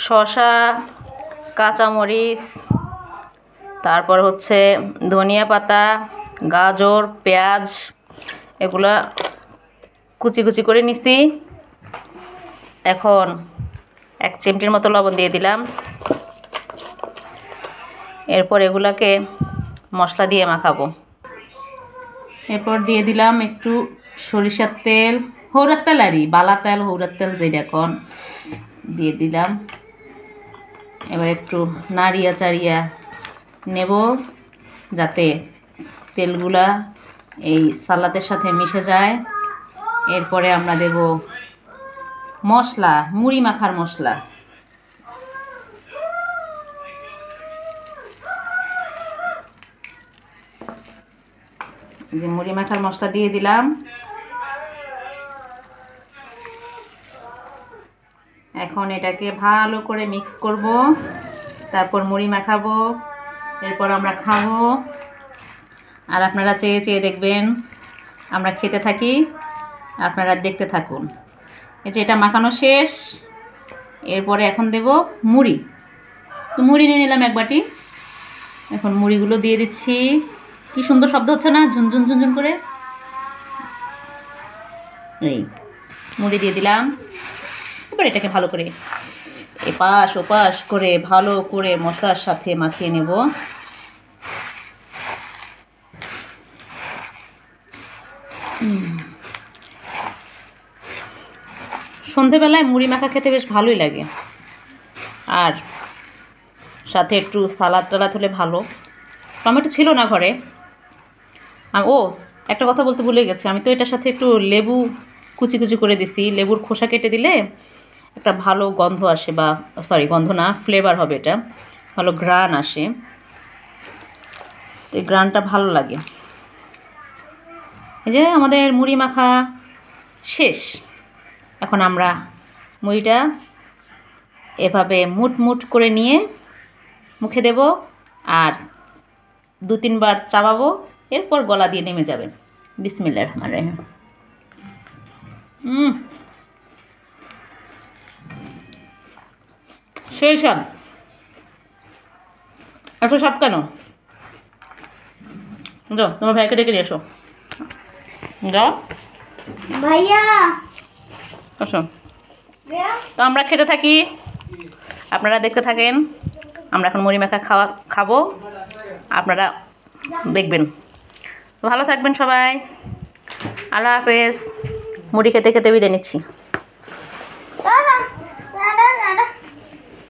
শসা, কাঁচামরিচ, তারপর হচ্ছে ধনিয়া পাতা, গাজর, পেঁয়াজ, এগুলা কুচি কুচি করে নিছি। এখন 1 চিমটির মতো লবণ দিয়ে দিলাম। এরপর এগুলাকে মশলা দিয়ে মাখাবো। এরপর দিয়ে দিলাম একটু সরিষার তেল, হৌরার তেল আরই, বালা তেল, হৌরার তেল যেটা এখন দিয়ে দিলাম। এবার একটু নাড়িয়া চাড়িয়া নেব যাতে তেলগুলা এই সালাদের সাথে মিশে যায়। এরপরে আমরা দেব মশলা, মুড়ি মাখার মশলা। যে মুড়ি মাখার মশলা দিয়ে দিলাম। এখন এটাকে ভালো করে মিক্স করব, তারপর মুড়ি মাখাবো, এরপর আমরা খাবো। আর আপনারা চেয়ে চেয়ে দেখবেন, আমরা খেতে থাকি, আপনারা দেখতে থাকুন। এই যে এটা মাখানো শেষ। এরপরে এখন দেব মুড়ি। তো মুড়ি নিয়ে নিলাম 1 বাটি। এখন মুড়িগুলো দিয়ে দিচ্ছি। কি সুন্দর শব্দ হচ্ছে না, ঝুনঝুন ঝুনঝুন করে। এই মুড়ি দিয়ে দিলাম। এবার এটাকে ভালো করে এপাশ ওপাশ করে ভালো করে মশলার সাথে মাখিয়ে নেব। সন্ধেবেলায় মুড়ি মাখা খেতে বেশ ভালোই লাগে। আর সাথে একটু সালাদ টালাদ হলে ভালো। টমেটো ছিল না ঘরে। ও একটা কথা বলতে ভুলে গেছি, আমি তো এটার সাথে একটু লেবু কুচি কুচি করে দিছি। লেবুর খোসা কেটে দিলে একটা ভালো গন্ধ আসে, বা সরি গন্ধ না, ফ্লেভার হবে, এটা ভালো ঘ্রাণ আসে। এই ঘ্রাণটা ভালো লাগে। এই যে আমাদের মুড়ি মাখা শেষ। এখন আমরা মুড়িটা এভাবে মুট মুট করে নিয়ে মুখে দেব আর 2-3 বার চাবাবো। এরপর গলা দিয়ে নেমে যাবেন। বিসমিল্লাহির রহমানির রহিম। সেই স্বাদ। এত স্বাদ কেন? যাও তোমার ভাইকে ডেকে নিয়ে এসো। যাও ভাইয়া, আসো। তো আমরা খেতে থাকি, আপনারা দেখতে থাকেন। আমরা এখন মুড়ি মাখা খাবো, আপনারা দেখবেন। ভালো থাকবেন সবাই। আল্লাহ হাফেজ। মুড়ি খেতে খেতে বিদায় নিচ্ছি।